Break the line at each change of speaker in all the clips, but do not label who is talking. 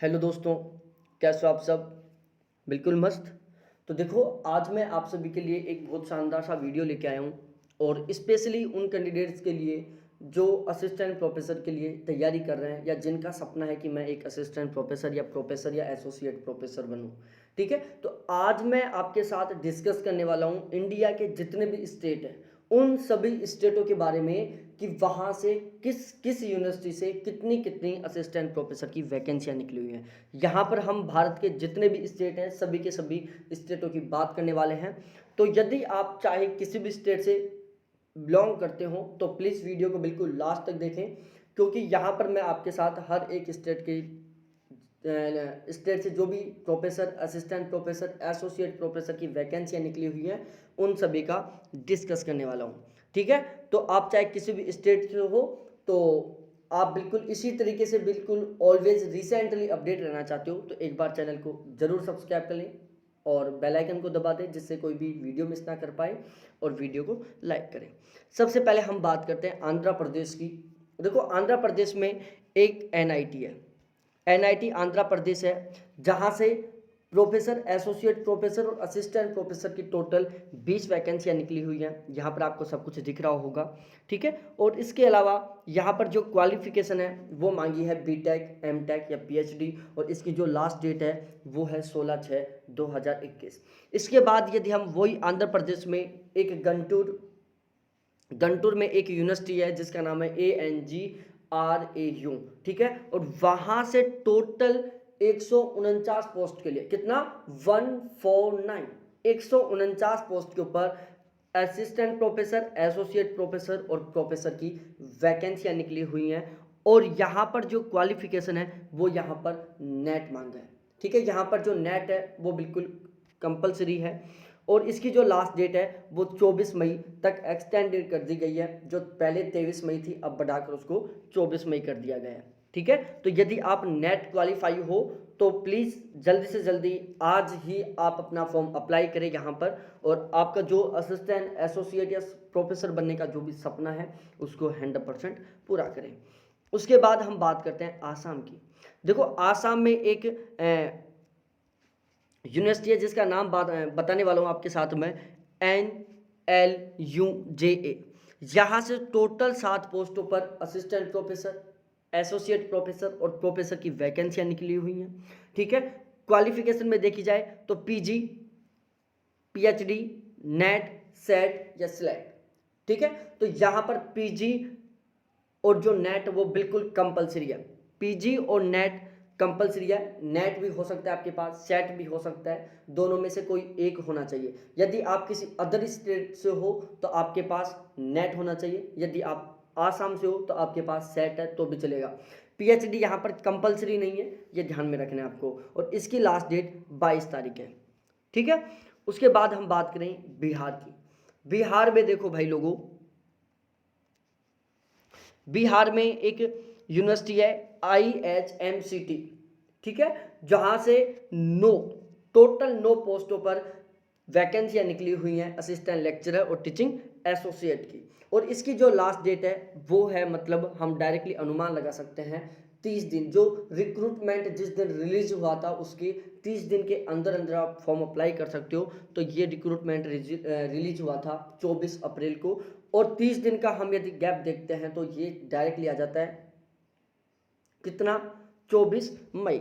Hello दोस्तों, कैसे हो आप सब? बिल्कुल मस्त। तो देखो, आज मैं आप सभी के लिए एक बहुत शानदार सा वीडियो लेके आया हूँ और स्पेशली उन कैंडिडेट्स के लिए जो असिस्टेंट प्रोफेसर के लिए तैयारी कर रहे हैं या जिनका सपना है कि मैं एक असिस्टेंट प्रोफेसर या एसोसिएट प्रोफेसर बनूँ। ठीक है, तो आज मैं आपके साथ डिस्कस करने वाला हूँ इंडिया के जितने भी स्टेट हैं उन सभी स्टेटों के बारे में कि वहाँ से किस किस यूनिवर्सिटी से कितनी कितनी असिस्टेंट प्रोफेसर की वैकेंसियाँ निकली हुई हैं। यहाँ पर हम भारत के जितने भी स्टेट हैं सभी के सभी स्टेटों की बात करने वाले हैं। तो यदि आप चाहे किसी भी स्टेट से बिलोंग करते हो तो प्लीज़ वीडियो को बिल्कुल लास्ट तक देखें, क्योंकि यहाँ पर मैं आपके साथ हर एक स्टेट से जो भी professor, assistant professor, associate professor की वैकेंसियाँ निकली हुई हैं उन सभी का डिस्कस करने वाला हूँ। ठीक है, तो आप चाहे किसी भी स्टेट से हो तो आप बिल्कुल इसी तरीके से बिल्कुल ऑलवेज रिसेंटली अपडेट रहना चाहते हो तो एक बार चैनल को ज़रूर सब्सक्राइब कर लें और बेल आइकन को दबा दें जिससे कोई भी वीडियो मिस ना कर पाए, और वीडियो को लाइक करें। सबसे पहले हम बात करते हैं आंध्र प्रदेश की। देखो, आंध्र प्रदेश में एक एनआईटी है। एनआईटी आंध्र प्रदेश है, जहां से प्रोफेसर, एसोसिएट प्रोफेसर और असिस्टेंट प्रोफेसर की टोटल 20 वैकेंसियाँ निकली हुई हैं। यहाँ पर आपको सब कुछ दिख रहा होगा। ठीक है, और इसके अलावा यहाँ पर जो क्वालिफिकेशन है वो मांगी है बीटेक, एमटेक या पीएचडी, और इसकी जो लास्ट डेट है वो है 16/6/2021। इसके बाद यदि हम वही आंध्र प्रदेश में एक गंटूर में एक यूनिवर्सिटी है जिसका नाम है ANGRAU। ठीक है, और वहाँ से टोटल 149 पोस्ट के लिए कितना 149 149 पोस्ट के ऊपर असिस्टेंट प्रोफेसर, एसोसिएट प्रोफेसर और प्रोफेसर की वैकेंसियाँ निकली हुई हैं। और यहाँ पर जो क्वालिफिकेशन है वो यहाँ पर नेट मांगा है। ठीक है, यहाँ पर जो नेट है वो बिल्कुल कंपलसरी है, और इसकी जो लास्ट डेट है वो 24 मई तक एक्सटेंडेड कर दी गई है। जो पहले 23 मई थी अब बढ़ाकर उसको 24 मई कर दिया गया है। ठीक है, तो यदि आप नेट क्वालिफाई हो तो प्लीज़ जल्दी से जल्दी आज ही आप अपना फॉर्म अप्लाई करें यहाँ पर, और आपका जो असिस्टेंट, एसोसिएट या प्रोफेसर बनने का जो भी सपना है उसको 100% पूरा करें। उसके बाद हम बात करते हैं आसाम की। देखो, आसाम में एक यूनिवर्सिटी है जिसका नाम बताने वाला हूँ आपके साथ में, NLUJA। यहाँ से टोटल 7 पोस्टों पर असिस्टेंट प्रोफेसर, एसोसिएट प्रोफेसर और प्रोफेसर की वैकेंसियाँ निकली हुई हैं। ठीक है, क्वालिफिकेशन में देखी जाए तो पीजी, पीएचडी, नेट, सेट या स्लेट। ठीक है, तो यहाँ पर पीजी और जो नेट वो बिल्कुल कंपलसरी है। पीजी और नेट कंपलसरी है। नेट भी हो सकता है आपके पास, सेट भी हो सकता है, दोनों में से कोई एक होना चाहिए। यदि आप किसी अदर स्टेट से हो तो आपके पास नेट होना चाहिए, यदि आप आसाम से हो तो आपके पास सेट है तो भी चलेगा। पीएचडी यहाँ पर कंपलसरी नहीं है, ये ध्यान में रखना है आपको, और इसकी लास्ट डेट 22 तारीख है। ठीक है, उसके बाद हम बात करें बिहार की। बिहार में देखो भाई लोगों, बिहार में एक यूनिवर्सिटी है IHMCT। ठीक है, जहां से टोटल 9 पोस्टों पर वैकेंसियां निकली हुई हैं असिस्टेंट लेक्चरर और टीचिंग एसोसिएट की, और इसकी जो लास्ट डेट है वो है, मतलब हम डायरेक्टली अनुमान लगा सकते हैं 30 दिन। जो रिक्रूटमेंट जिस दिन रिलीज हुआ था उसके 30 दिन के अंदर अंदर आप फॉर्म अप्लाई कर सकते हो। तो ये रिक्रूटमेंट रिलीज हुआ था 24 अप्रैल को, और 30 दिन का हम यदि गैप देखते हैं तो ये डायरेक्टली आ जाता है कितना, 24 मई।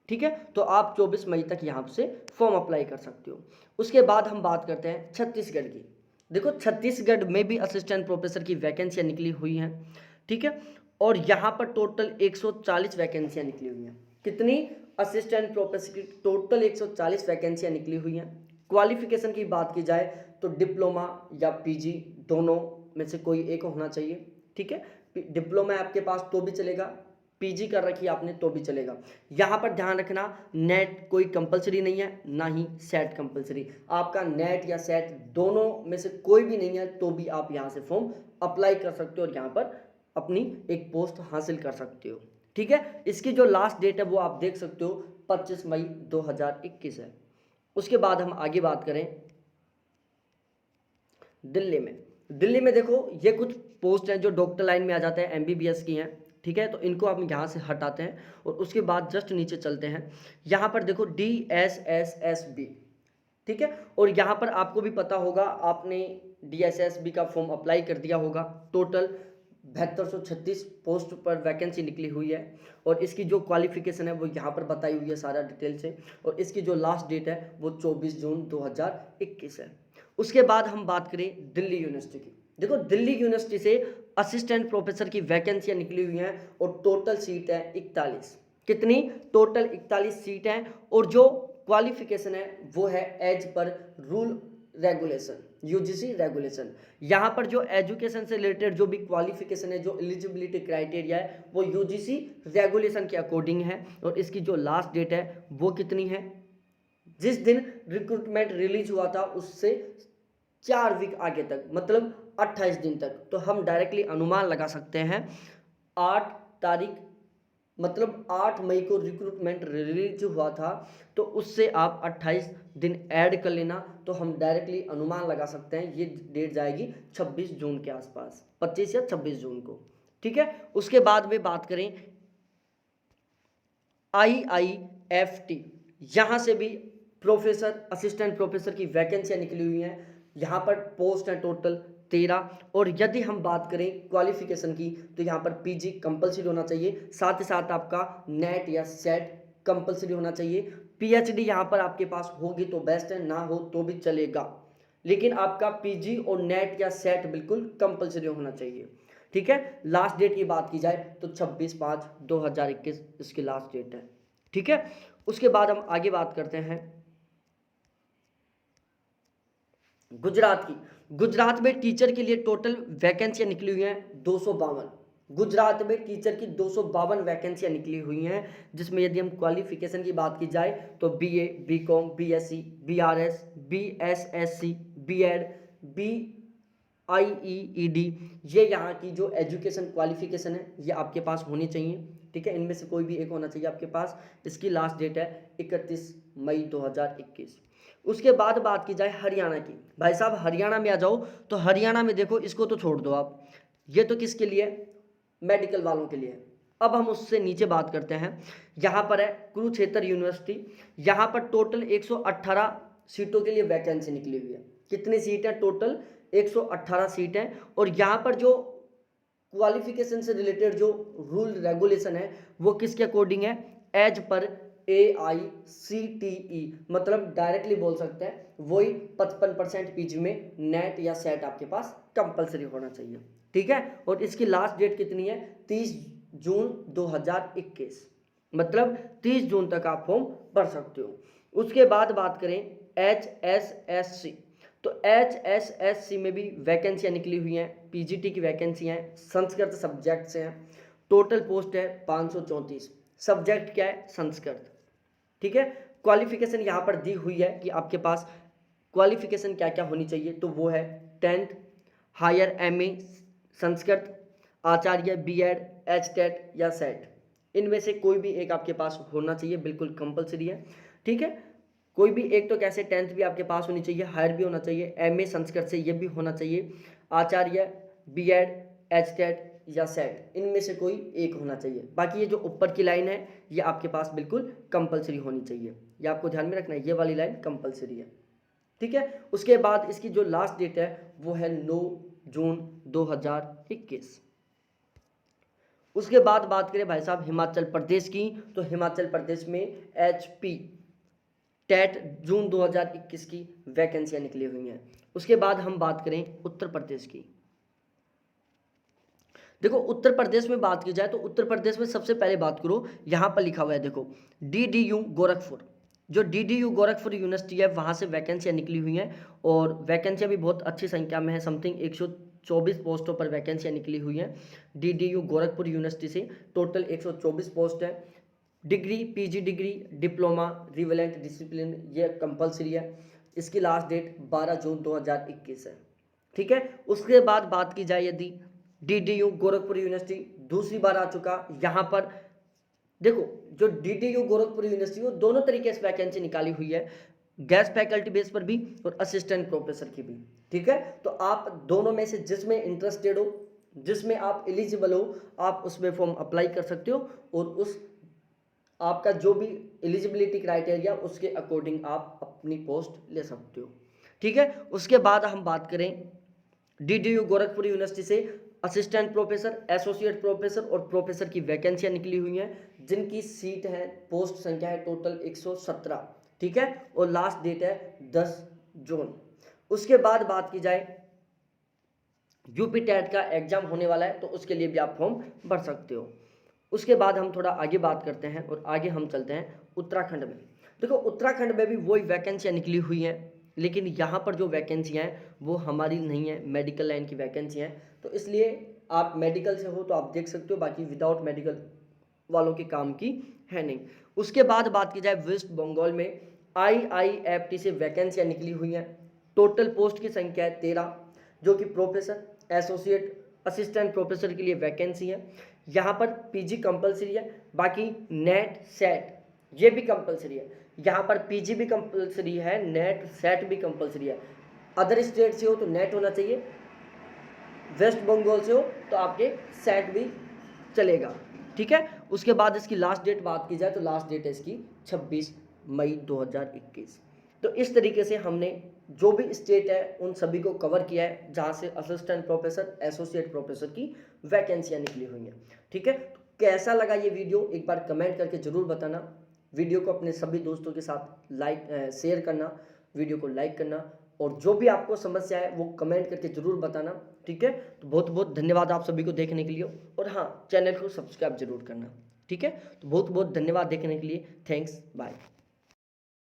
ठीक है, तो आप 24 मई तक यहाँ से फॉर्म अप्लाई कर सकते हो। उसके बाद हम बात करते हैं छत्तीसगढ़ की। देखो, छत्तीसगढ़ में भी असिस्टेंट प्रोफेसर की वैकेंसियाँ निकली हुई हैं। ठीक है, और यहाँ पर टोटल 140 वैकेंसियाँ निकली हुई हैं। कितनी? असिस्टेंट प्रोफेसर की टोटल 140 वैकेंसियाँ निकली हुई हैं। क्वालिफिकेशन की बात की जाए तो डिप्लोमा या पीजी दोनों में से कोई एक होना चाहिए। ठीक है, डिप्लोमा आपके पास तो भी चलेगा, पीजी कर रखी आपने तो भी चलेगा। यहाँ पर ध्यान रखना, नेट कोई कंपलसरी नहीं है, ना ही सेट कंपलसरी। आपका नेट या सेट दोनों में से कोई भी नहीं है तो भी आप यहाँ से फॉर्म अप्लाई कर सकते हो और यहाँ पर अपनी एक पोस्ट हासिल कर सकते हो। ठीक है, इसकी जो लास्ट डेट है वो आप देख सकते हो 25 मई 2021 है। उसके बाद हम आगे बात करें दिल्ली में। दिल्ली में देखो, ये कुछ पोस्ट हैं जो डॉक्टर लाइन में आ जाते हैं, MBBS की हैं। ठीक है, तो इनको हम यहाँ से हटाते हैं और उसके बाद जस्ट नीचे चलते हैं। यहाँ पर देखो DSSSB, ठीक है, और यहाँ पर आपको भी पता होगा, आपने DSSB का फॉर्म अप्लाई कर दिया होगा। टोटल 7236 पोस्ट पर वैकेंसी निकली हुई है और इसकी जो क्वालिफिकेशन है वो यहाँ पर बताई हुई है सारा डिटेल से, और इसकी जो लास्ट डेट है वो 24 जून 2021 है। उसके बाद हम बात करें दिल्ली यूनिवर्सिटी की। देखो दिल्ली यूनिवर्सिटी से असिस्टेंट प्रोफेसर की वैकेंसियाँ निकली हुई हैं और टोटल सीट है 41। कितनी? टोटल 41 सीट हैं, और जो क्वालिफिकेशन है वो है as per rule regulation, UGC regulation. यहाँ पर जो एजुकेशन से रिलेटेड जो भी क्वालिफिकेशन है, जो एलिजिबिलिटी क्राइटेरिया है, वो यूजीसी रेगुलेशन के अकॉर्डिंग है। और इसकी जो लास्ट डेट है वो कितनी है? जिस दिन रिक्रूटमेंट रिलीज हुआ था उससे 4 वीक आगे तक, मतलब 28 दिन तक। तो हम डायरेक्टली अनुमान लगा सकते हैं 8 तारीख, मतलब 8 मई को रिक्रूटमेंट रिलीज हुआ था, तो उससे आप 28 दिन ऐड कर लेना, तो हम डायरेक्टली अनुमान लगा सकते हैं ये डेट जाएगी 26 जून के आसपास, 25 या 26 जून को, ठीक है। उसके बाद में बात करें IIFT, यहाँ से भी प्रोफेसर, असिस्टेंट प्रोफेसर की वैकेंसियाँ निकली हुई हैं। यहाँ पर पोस्ट है टोटल 13, और यदि हम बात करें क्वालिफिकेशन की तो यहाँ पर PG कंपलसरी होना चाहिए, साथ ही साथ आपका नेट या सेट कंपलसरी होना चाहिए। PhD यहाँ पर आपके पास होगी तो बेस्ट है, ना हो तो भी चलेगा, लेकिन आपका PG और नेट या सेट बिल्कुल कंपलसरी होना चाहिए, ठीक है। लास्ट डेट की बात की जाए तो 26/5/2021 इसकी लास्ट डेट है, ठीक है। उसके बाद हम आगे बात करते हैं गुजरात की। गुजरात में टीचर के लिए टोटल वैकेंसियां निकली हुई हैं 252। गुजरात में टीचर की 252 वैकेंसियां निकली हुई हैं, जिसमें यदि हम क्वालिफिकेशन की बात की जाए तो BA, BCom, BSc, BRS, BSSC, B.Ed, BIEED, ये यहाँ की जो एजुकेशन क्वालिफिकेशन है ये आपके पास होनी चाहिए, ठीक है। इनमें से कोई भी एक होना चाहिए आपके पास। इसकी लास्ट डेट है 31 मई 2021। उसके बाद बात की जाए हरियाणा की। भाई साहब हरियाणा में आ जाओ, तो हरियाणा में देखो, इसको तो छोड़ दो आप, ये तो किसके लिए? मेडिकल वालों के लिए। अब हम उससे नीचे बात करते हैं, यहाँ पर है कुरुक्षेत्र यूनिवर्सिटी। यहाँ पर टोटल 118 सीटों के लिए वैकेंसी निकली हुई है। कितनी सीट है? टोटल 118 सीट है। और यहाँ पर जो क्वालिफिकेशन से रिलेटेड जो रूल रेगुलेशन है वो किसके अकॉर्डिंग है? एज पर AICTE, मतलब डायरेक्टली बोल सकते हैं वही 55% PG में नेट या सेट आपके पास कंपलसरी होना चाहिए, ठीक है। और इसकी लास्ट डेट कितनी है? 30 जून 2021, मतलब 30 जून तक आप फॉर्म भर सकते हो। उसके बाद बात करें HSSC, तो HSSC में भी वैकेंसियाँ निकली हुई हैं, PGT की वैकेंसी हैं, संस्कृत सब्जेक्ट से हैं। टोटल पोस्ट है 534। सब्जेक्ट क्या है? संस्कृत, ठीक है। क्वालिफिकेशन यहाँ पर दी हुई है कि आपके पास क्वालिफिकेशन क्या क्या होनी चाहिए, तो वो है 10th, हायर MA संस्कृत, आचार्य, B.Ed, HTET या सेट, इनमें से कोई भी एक आपके पास होना चाहिए, बिल्कुल कंपलसरी है, ठीक है। कोई भी एक, तो कैसे 10th भी आपके पास होनी चाहिए, हायर भी होना चाहिए, MA संस्कृत से ये भी होना चाहिए, आचार्य, B.Ed, HTET या सेट, इनमें से कोई एक होना चाहिए। बाकी ये जो ऊपर की लाइन है ये आपके पास बिल्कुल कंपलसरी होनी चाहिए, ये आपको ध्यान में रखना है, ये वाली लाइन कंपलसरी है, ठीक है। उसके बाद इसकी जो लास्ट डेट है वो है 9 जून 2021। उसके बाद बात करें भाई साहब हिमाचल प्रदेश की, तो हिमाचल प्रदेश में HP टेट जून 2021 की वैकेंसियां निकली हुई हैं। उसके बाद हम बात करें उत्तर प्रदेश की। देखो उत्तर प्रदेश में बात की जाए तो उत्तर प्रदेश में सबसे पहले बात करो, यहाँ पर लिखा हुआ है देखो DDU गोरखपुर। जो DDU गोरखपुर यूनिवर्सिटी है वहाँ से वैकेंसियाँ निकली हुई हैं, और वैकेंसियाँ भी बहुत अच्छी संख्या में है, समथिंग 124 पोस्टों पर वैकेंसियाँ निकली हुई हैं DDU गोरखपुर यूनिवर्सिटी से। टोटल 124 पोस्ट है। Degree, PG degree, diploma, relevant discipline ये कंपलसरी है। इसकी लास्ट डेट 12 जून 2021 है, ठीक है। उसके बाद बात की जाए यदि DDU गोरखपुर यूनिवर्सिटी दूसरी बार आ चुका, यहाँ पर देखो जो DDU गोरखपुर यूनिवर्सिटी वो दोनों तरीके से वैकेंसी निकाली हुई है, गेस्ट फैकल्टी बेस पर भी और असिस्टेंट प्रोफेसर की भी, ठीक है। तो आप दोनों में से जिसमें इंटरेस्टेड हो जिसमें आप एलिजिबल हो आप उसमें फॉर्म अप्लाई कर सकते हो और उस आपका जो भी एलिजिबिलिटी क्राइटेरिया उसके अकॉर्डिंग आप अपनी पोस्ट ले सकते हो। ठीक है, उसके बाद हम बात करें DDU गोरखपुर यूनिवर्सिटी से असिस्टेंट प्रोफेसर, एसोसिएट प्रोफेसर और प्रोफेसर की वैकेंसियां निकली हुई हैं, जिनकी सीट है, पोस्ट संख्या है टोटल 117। ठीक है, और लास्ट डेट है 10 जून। उसके बाद बात की जाए यूपी टेट का एग्जाम होने वाला है, तो उसके लिए भी आप फॉर्म भर सकते हो। उसके बाद हम थोड़ा आगे बात करते हैं और आगे हम चलते हैं उत्तराखंड में। देखो उत्तराखंड में भी वही वैकेंसियाँ निकली हुई हैं, लेकिन यहाँ पर जो वैकेंसियाँ हैं वो हमारी नहीं है, मेडिकल लाइन की वैकेंसियाँ हैं, तो इसलिए आप मेडिकल से हो तो आप देख सकते हो, बाकी विदाउट मेडिकल वालों के काम की है नहीं। उसके बाद बात की जाए वेस्ट बंगाल में IIFT से वैकेंसियाँ निकली हुई हैं, टोटल पोस्ट की संख्या है 13, जो कि प्रोफेसर, एसोसिएट, असिस्टेंट प्रोफेसर के लिए वैकेंसी है। यहाँ पर पीजी कंपलसरी है, बाकी नेट सेट ये भी कंपलसरी है। यहाँ पर पीजी भी कंपलसरी है, नेट सेट भी कंपलसरी है। अदर स्टेट से हो तो नेट होना चाहिए, वेस्ट बंगाल से हो तो आपके सेट भी चलेगा। ठीक है, उसके बाद इसकी लास्ट डेट बात की जाए तो लास्ट डेट है इसकी 26 मई 2021। तो इस तरीके से हमने जो भी स्टेट है उन सभी को कवर किया है जहाँ से असिस्टेंट प्रोफेसर, एसोसिएट प्रोफेसर की वैकेंसियाँ निकली हुई हैं। ठीक है, तो कैसा लगा ये वीडियो एक बार कमेंट करके ज़रूर बताना। वीडियो को अपने सभी दोस्तों के साथ शेयर करना, वीडियो को लाइक करना, और जो भी आपको समस्या है वो कमेंट करके ज़रूर बताना। ठीक है, तो बहुत बहुत धन्यवाद आप सभी को देखने के लिए, और हाँ, चैनल को सब्सक्राइब जरूर करना। ठीक है, तो बहुत बहुत धन्यवाद देखने के लिए। Thanks, bye.